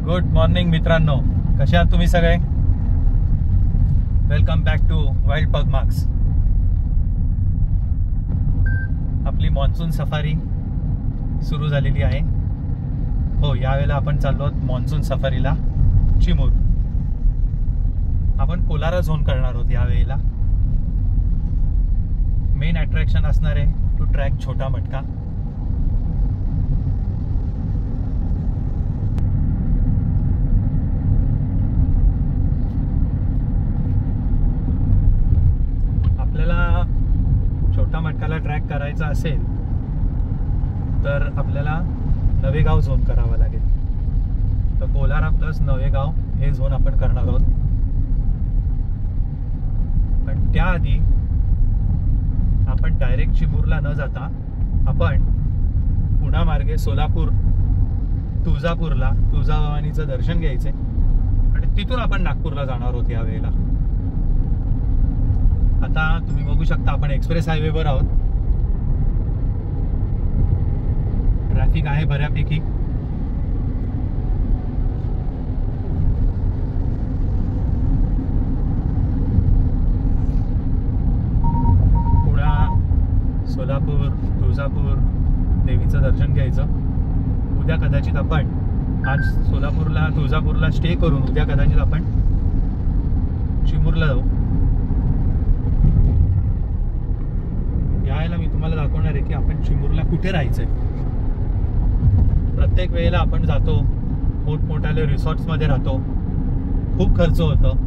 Good morning मित्रांनो, कसे आहात तुम्ही सगळे? Welcome back to wild pug marks. आपली मॉन्सून सफारी सुरू झालेली आहे. हो, यावेळेला आपण चाललो आहोत मॉन्सून सफारीला चिमूर. आपण कोलारा झोन करणार आहोत यावेळेला. मेन अट्रॅक्शन असणार आहे टू ट्रॅक छोटा मटका. आपल्याला छोटा मटकाला ट्रॅक करायचा असेल तर आपल्याला नवेगाव झोन करावा लागेल. तर कोलारा प्लस नवेगाव हे झोन आपण करणार आहोत. पण त्याआधी आपण डायरेक्ट चिमूरला न जाता आपण पुणा मार्गे सोलापूर तुळजापूरला तुळजाभवानीचं दर्शन घ्यायचे आणि तिथून आपण नागपूरला जाणार आहोत यावेळेला. आता तुम्ही बघू शकता आपण एक्सप्रेस हायवेवर आहोत. ट्रॅफिक आहे बऱ्यापैकी. पुणा सोलापूर तुळजापूर देवीचं दर्शन घ्यायचं. उद्या कदाचित आपण आज सोलापूरला तुळजापूरला स्टे करून उद्या कदाचित आपण चिमूरला जाऊ. यायला मी तुम्हाला दाखवणार आहे की आपण चिमूरला कुठे राहायचंय. प्रत्येक वेळेला आपण जातो मोठमोठ्याले रिसॉर्ट्समध्ये राहतो, खूप खर्च होतं.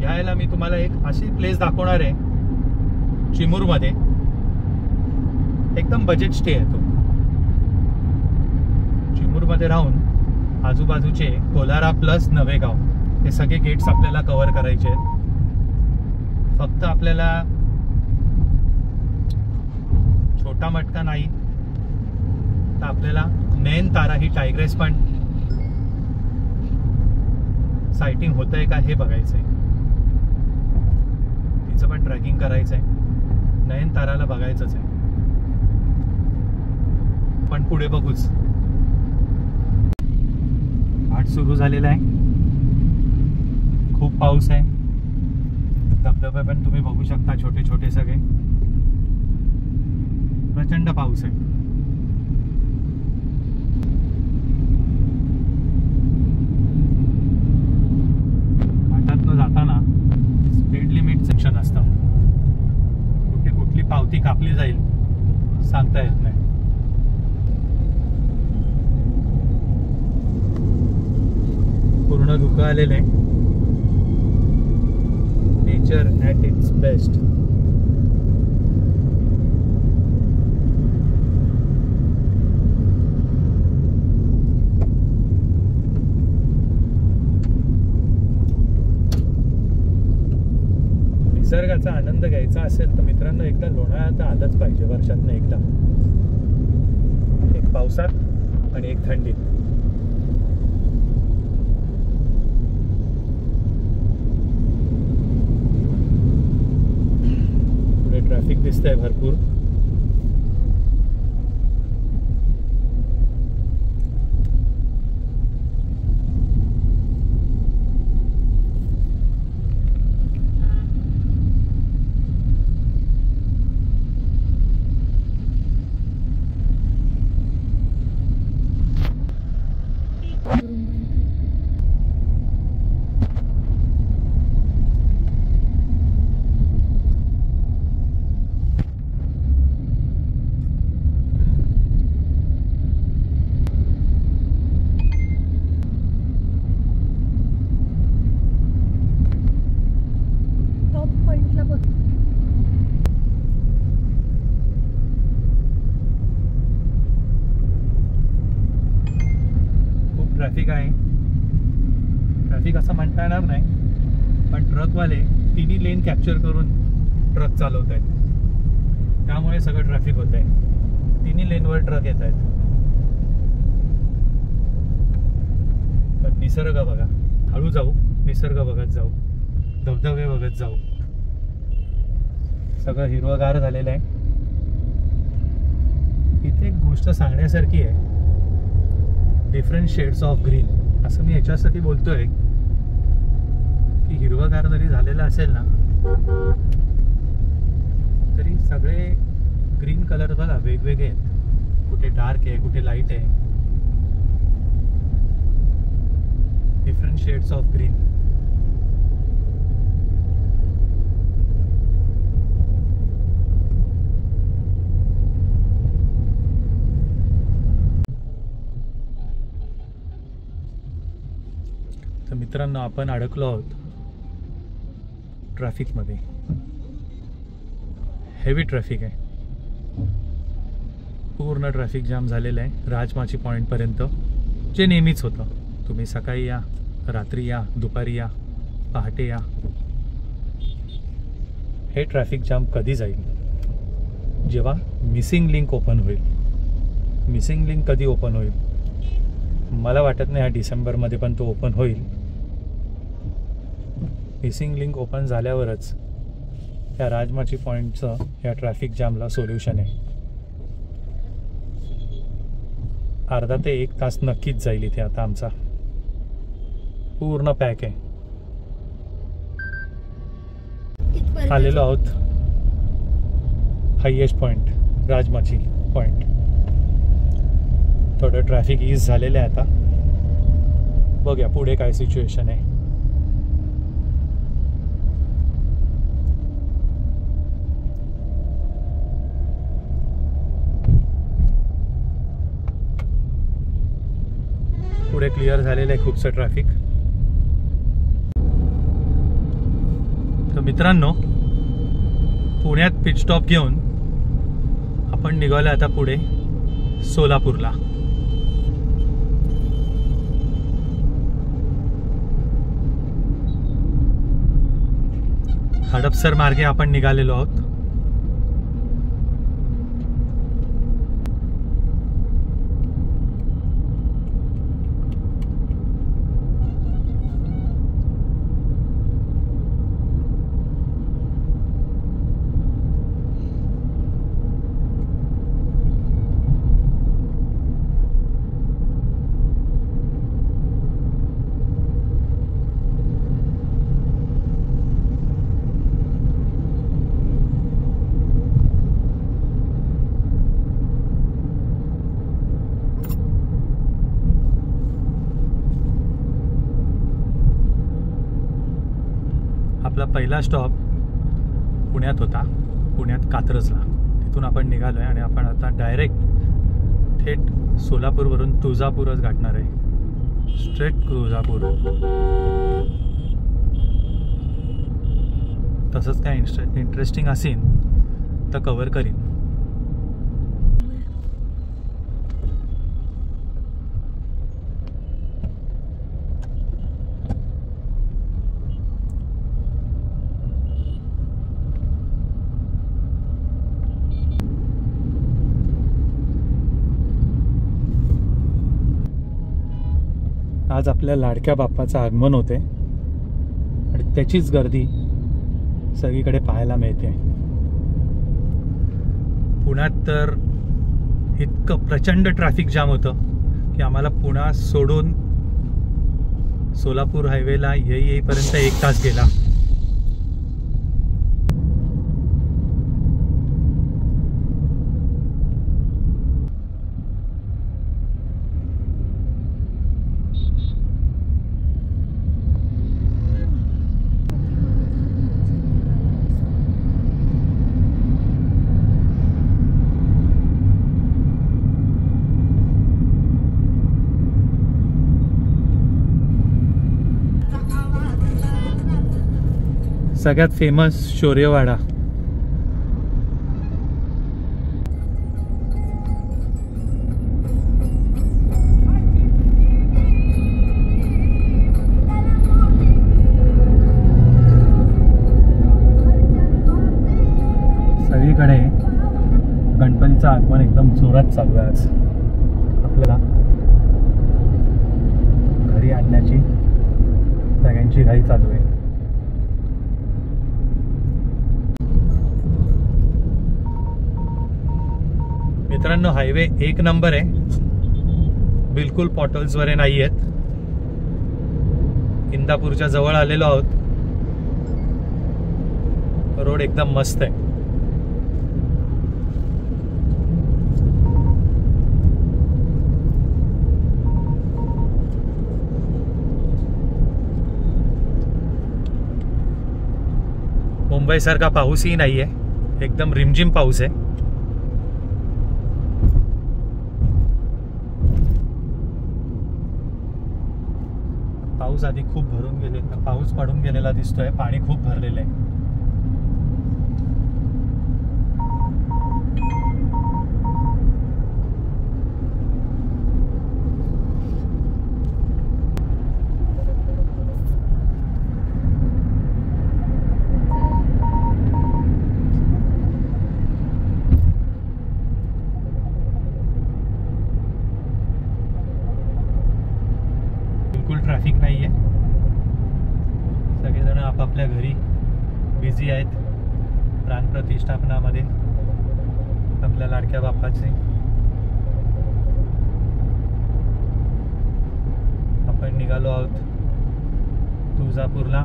यायला मी तुम्हाला एक अशी प्लेस दाखवणार आहे चिमूरमध्ये, एकदम बजेट स्टे आहे तो. चिमूरमध्ये राहून आजूबाजूचे कोलारा प्लस नवेगाव हे सगळे गेट्स आपल्याला कव्हर करायचे आहेत. फक्त आपल्याला छोटा मटका नाही तर आपल्याला नयनतारा ही टायग्रेस पण सायटिंग होतंय का हे बघायचंय. तिचं पण ट्रॅकिंग करायचंय. नयनताराला बघायचंच आहे. पण पुढे बघूच. आठ सुरू झालेला आहे. खूप पाऊस आहे. धबधबे पण तुम्ही बघू शकता, छोटे छोटे सगळे. प्रचंड पाऊस आहे. घाटातनं जाताना स्पीड लिमिट सेक्शन असतं. कुठे कुठली पावती कापली जाईल सांगता येत नाही. पूर्ण धुकं आलेलं आहे. Nature at its best. निसर्गाचा आनंद घ्यायचा असेल तर मित्रांनो एकदा लोणावळा तर आलंच पाहिजे वर्षातनं एकदा. एक पावसात आणि एक थंडीत. पुढे ट्रॅफिक दिसतंय भरपूर. ट्रॅफिक आहे. ट्रॅफिक असं म्हणता येणार नाही, पण ट्रकवाले तिन्ही लेन कॅप्चर करून ट्रक चालवत आहेत. त्यामुळे सगळं ट्रॅफिक होत आहे. तिन्ही लेनवर ट्रक येत आहेत. पण निसर्ग बघा. हळू जाऊ, निसर्ग बघत जाऊ, धबधबे बघत जाऊ. सगळं हिरवगार झालेलं आहे. इथे एक गोष्ट सांगण्यासारखी आहे. डिफरंट शेड्स ऑफ ग्रीन असं मी याच्यासाठी बोलतोय की हिरवगार जरी झालेलं असेल ना तरी सगळे ग्रीन कलर बघा वेगवेगळे आहेत, कुठे डार्क आहे कुठे लाईट आहे, डिफरंट शेड्स ऑफ ग्रीन. तर मित्रांनो आपण अडकलो आहोत ट्रॅफिकमध्ये. हेवी ट्रॅफिक आहे, पूर्ण ट्रॅफिक जाम झालेलं आहे राजमाची पॉईंटपर्यंत, जे नेहमीच होतं. तुम्ही सकाळी या, रात्री या, दुपारी या, पहाटे या. हे ट्रॅफिक जाम कधी जाईल? जेव्हा मिसिंग लिंक ओपन होईल. मिसिंग लिंक कधी ओपन होईल? मला वाटत नाही ह्या डिसेंबरमध्ये पण तो ओपन होईल. मिसिंग लिंक ओपन झाल्यावरच या राजमाची पॉईंटचं या ट्रॅफिक जामला सोल्युशन आहे. अर्धा ते 1 तास नक्कीच जाईल इथे आता आमचा. पूर्ण पॅक आहे. आलेलो आहोत हायएस्ट पॉईंट, राजमाची पॉईंट. थोडं ट्रॅफिक ईज झालेलं आहे आता. बघूया पुढे काय सिच्युएशन आहे. पुढे क्लिअर झालेलं आहे खूपसं ट्रॅफिक. तर मित्रांनो पुण्यात पिट स्टॉप घेऊन आपण निघालो आता पुढे सोलापूरला. हडपसर मार्गे आपण निघालेलो आहोत. आपला पहिला स्टॉप पुण्यात होता, पुण्यात कात्रजला. तिथून आपण निघालोय आणि आपण आता डायरेक्ट थेट सोलापूरवरून तुळजापूरच गाठणार आहे. स्ट्रेट तुळजापूर. तसंच काय इंटरेस्टिंग असेल तर कव्हर करीन. आज आपल्या लाडक्या बाप्पाचं आगमन होते आणि त्याचीच गर्दी सगळीकडे पाहायला मिळते. पुण्यात तर इतकं प्रचंड ट्रॅफिक जाम होतं की आम्हाला पुणा सोडून सोलापूर हायवेला येईपर्यंत 1 तास गेला. सगळ्यात फेमस शौर्यवाडा. सगळीकडे गणपतीचं आगमन एकदम जोरात चालू आहे. आज आपल्याला घरी आणण्याची सगळ्यांची घाई चालू आहे. मित्रांनो हायवे 1 नंबर आहे. बिलकुल पॉटल्स वगैरे नाही आहेत. इंदापूरच्या जवळ आलेलो आहोत. रोड एकदम मस्त आहे. मुंबईसारखा पाऊसही नाहीये, एकदम रिमझिम पाऊस आहे. पाऊस आधी खूप भरून गेले, पाऊस पडून गेलेला दिसतोय, पाणी खूप भरलेलं आहे. ट्रॅफिक नाहीये, सगळेजण आपापल्या घरी बिझी आहेत प्राणप्रतिष्ठापनामध्ये आपल्या लाडक्या बाप्पाचे. आपण निघालो आहोत तुळजापूरला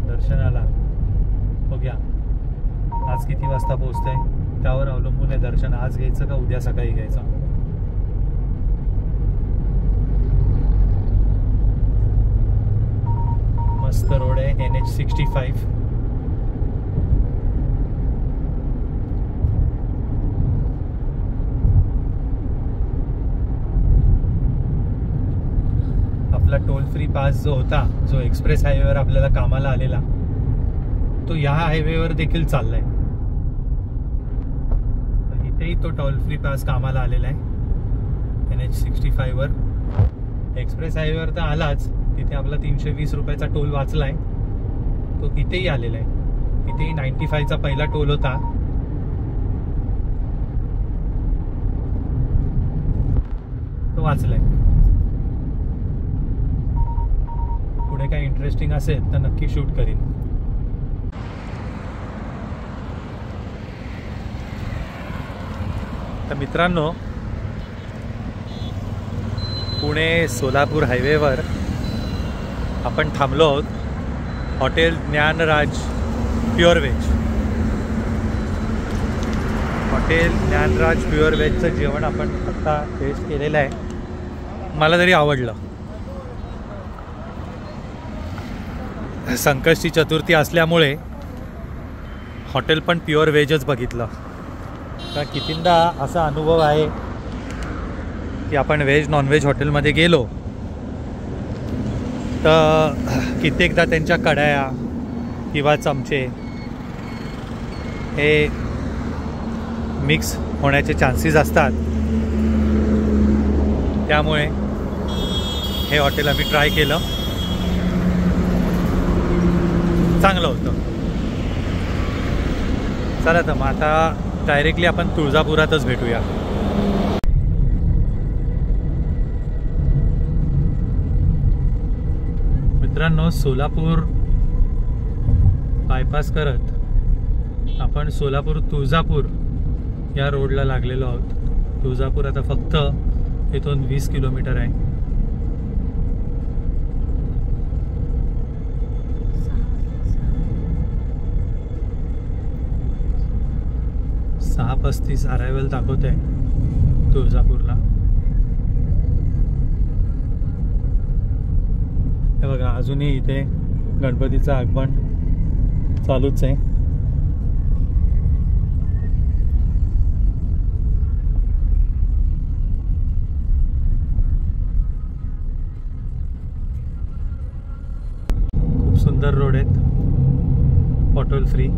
दर्शनाला. बघूया आज किती वाजता पोहोचतंय, त्यावर अवलंबून आहे दर्शन आज घ्यायचं का उद्या सकाळी घ्यायचं. मस्त रोड आहे, NH65. आपला टोल फ्री पास जो होता, जो एक्सप्रेस हायवेवर आपल्याला कामाला आलेला, तो या हायवेवर देखील चाललाय. इथेही तो टोल फ्री पास कामाला आलेला आहे NH65 वर. एक्सप्रेस हायवेवर तर आलाच, तिथे आपला 320 रुपयाचा टोल वाचलाय, तो इथेही आलेला आहे. इथेही 95चा पहिला टोल होता, तो वाचलाय. पुढे काय इंटरेस्टिंग असेल तर नक्की शूट करीन. तर मित्रांनो, पुणे सोलापूर हायवेवर आपण थांबलो आहोत hotel Dnyanraj pure veg. Hotel Dnyanraj pure व्हेजचं जेवण आपण आत्ता टेस्ट केलेलं आहे, मला तरी आवडलं. संकष्टी चतुर्थी असल्यामुळे हॉटेल पण प्युअर व्हेजच बघितलं. का कितींदा असा अनुभव आहे की आपण व्हेज नॉनव्हेज हॉटेलमध्ये गेलो तर कित्येकदा त्यांच्या कढया किंवा चमचे हे मिक्स होण्याचे चान्सेस असतात. त्यामुळे हे हॉटेल आम्ही ट्राय केलं, चांगलं होतं. चला तर मग आता डायरेक्टली आपण तुळजापुरातच भेटूया. मित्रांनो, सोलापूर बायपास करत आपण सोलापूर तुळजापूर या रोडला लागलेलो आहोत. तुळजापूर आता फक्त इथून 20 किलोमीटर आहे. .35 अरायवल दाखवत आहे तुळजापूरला. हे बघा, अजूनही इथे गणपतीचं आगमन चालूच आहे. खूप सुंदर रोड आहेत, पॉटोल फ्री.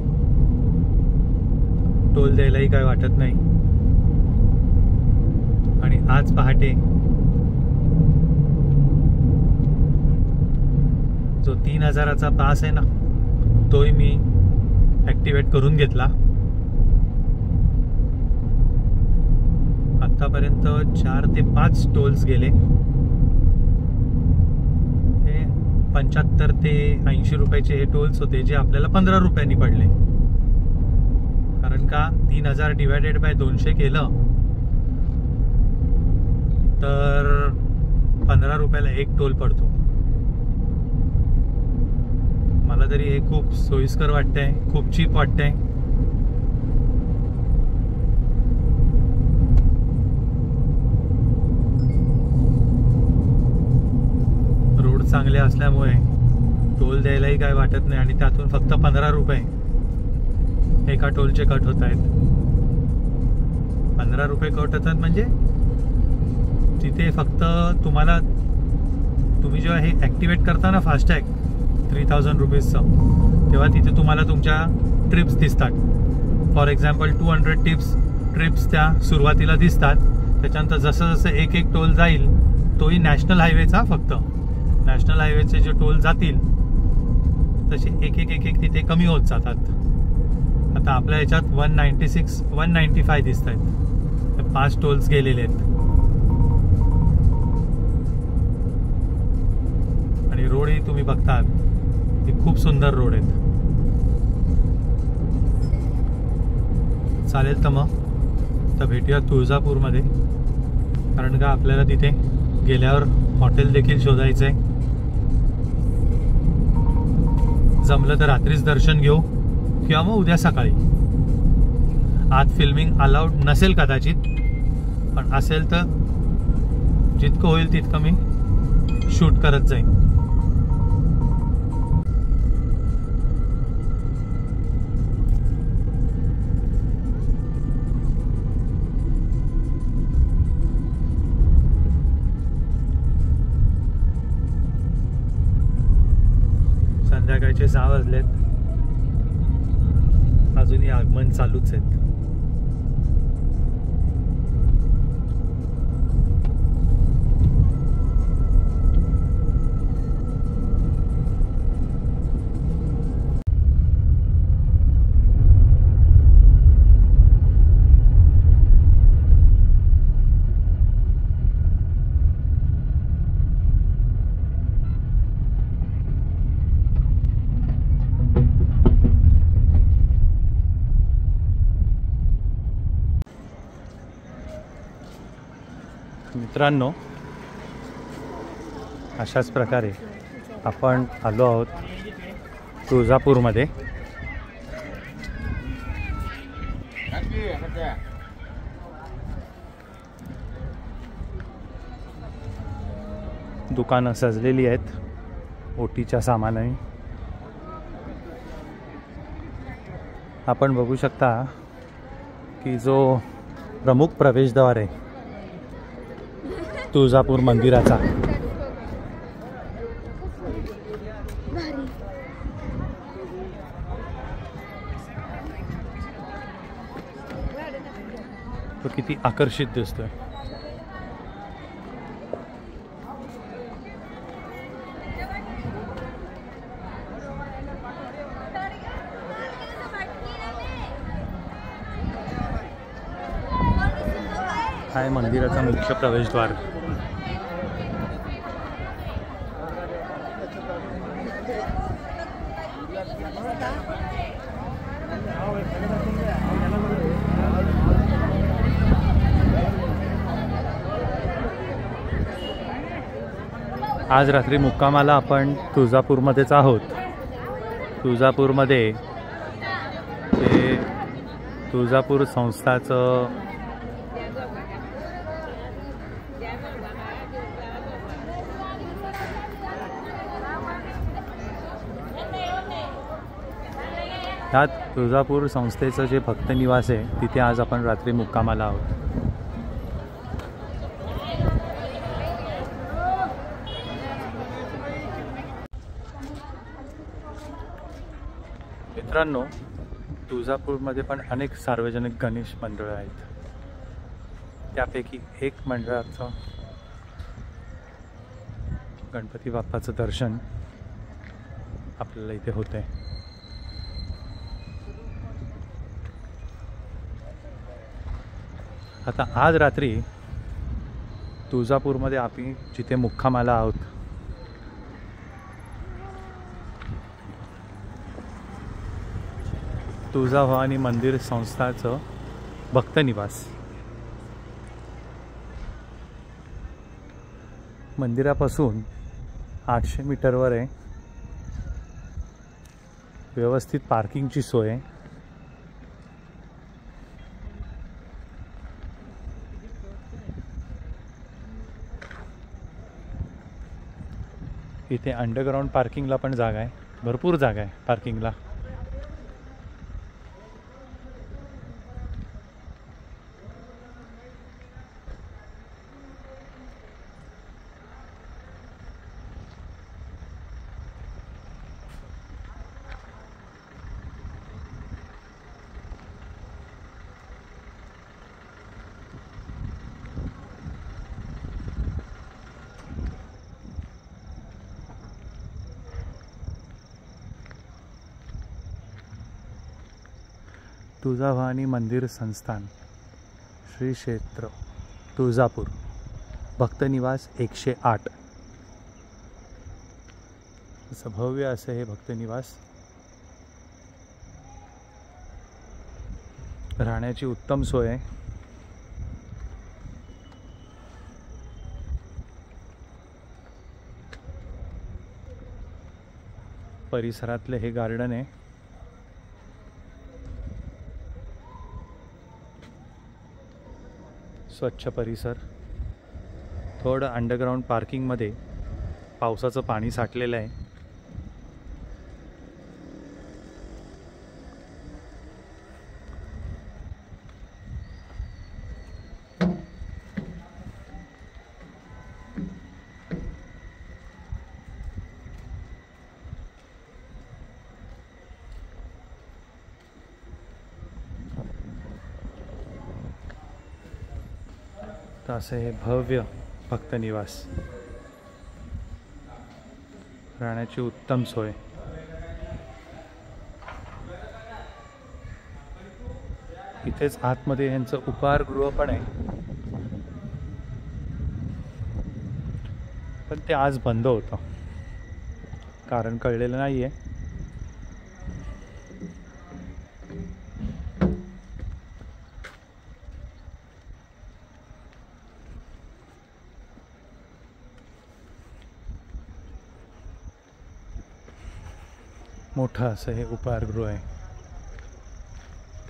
टोल द्यायलाही काय वाटत नाही. आणि आज पहाटे जो 3000चा पास आहे ना, तोही मी ॲक्टिवेट करून घेतला. आतापर्यंत 4 ते 5 टोल्स गेले. हे 75 ते 80 रुपयाचे हे टोल्स होते, जे आपल्याला 15 रुपयांनी पडले. कारण कारण का 3000 डिवायडेड बाय 200 केलं तर 15 रुपयाला एक टोल पडतो. मला तरी हे खूप सोयीस्कर वाटतंय, खूप चीप वाटतंय. रोड चांगले असल्यामुळे टोल द्यायलाही काय वाटत नाही आणि त्यातून फक्त 15 रुपये एका टोलचे कट होत आहेत. 15 रुपये कट होतात म्हणजे तिथे फक्त तुम्हाला, तुम्ही जेव्हा हे ॲक्टिवेट करता ना फास्टॅग 3000 रुपीजचं, तेव्हा तिथे तुम्हाला तुमच्या ट्रिप्स दिसतात. फॉर एक्झाम्पल 200 ट्रिप्स त्या सुरुवातीला दिसतात. त्याच्यानंतर जसं जसं एक एक टोल जाईल, तोही नॅशनल हायवेचा, फक्त नॅशनल हायवेचे जे टोल जातील तसे एक एक तिथे कमी होत जातात. आता आपल्या ह्याच्यात 196 195 दिसत आहेत. 5 टोल्स गेलेले आहेत आणि रोडही तुम्ही बघतात, हे खूप सुंदर रोड आहेत. चालेल तर मग तर भेटूया तुळजापूरमध्ये, कारण का आपल्याला तिथे गेल्यावर हॉटेल देखील शोधायचं आहे. जमलं तर रात्रीच दर्शन घेऊ किंवा मग उद्या सकाळी. आज फिल्मिंग अलाउड नसेल कदाचित, पण असेल तर जितकं होईल तितकं मी शूट करत जाईन. संध्याकाळचे 6 वाजलेत, अजूनही आगमन चालूच आहेत. मित्रांनो, अशाच प्रकारे आपण आलो आहोत तुळजापूरमध्ये. दुकानं सजलेली आहेत ओटीच्या सामानाने. आपण बघू शकता की जो प्रमुख प्रवेशद्वार आहे तुळजापूर मंदिराचा, तो किती आकर्षित दिसतोय. हा आहे मंदिराचा मुख्य प्रवेशद्वार. आज रात्री मुक्कामाला आपण तुळजापूरमध्येच आहोत. तुळजापूरमध्ये ते तुळजापूर संस्थाचं ह्या तुळजापूर संस्थेचं जे भक्तनिवास आहे तिथे आज आपण रात्री मुक्कामाला आहोत. मित्रांनो, तुळजापूरमध्ये पण अनेक सार्वजनिक गणेश मंडळं आहेत. त्यापैकी एक मंडळाचं गणपती बाप्पाचं दर्शन आपल्याला इथे होतंय. आता आज रात्री तुळजापूरमध्ये आपण जिथे मुक्कामाला आहोत तुळजाभवानी मंदिर संस्थाचं भक्त निवास. मंदिरापासून 800 मीटरवर आहे. व्यवस्थित पार्किंगची सोय आहे. इथे अंडरग्राउंड पार्किंगला पण जागा आहे. भरपूर जागा आहे पार्किंगला. तुळजाभवानी मंदिर संस्थान, श्री क्षेत्र तुळजापूर, भक्तनिवास 108. असं भव्य असं हे भक्तनिवास. राहण्याची उत्तम सोय आहे. परिसरातले हे गार्डन आहे. स्वच्छ परिसर. थोडं अंडरग्राउंड पार्किंगमध्ये पावसाचं पाणी साठलेलं आहे. तर असं हे भव्य भक्तनिवास. राहण्याची उत्तम सोय. इथेच आतमध्ये यांचं उपहारगृह पण आहे, पण ते आज बंद होतं. कारण कळलेलं नाहीये. मोठं असं हे उपहारगृह आहे,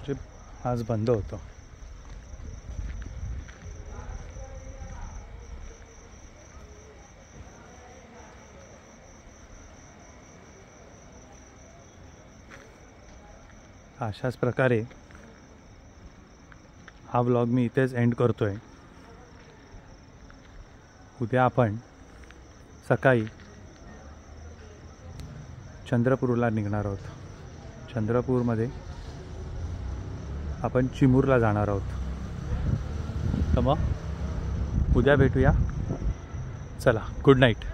जे आज बंद होतं. अशाच प्रकारे हा व्लॉग मी इथेच एंड करतोय. उद्या आपण सकाळी चंद्रपूरला निघणार आहोत. चंद्रपूरमध्ये आपण चिमूरला जाणार आहोत. तर मग उद्या भेटूया. चला, गुड नाईट.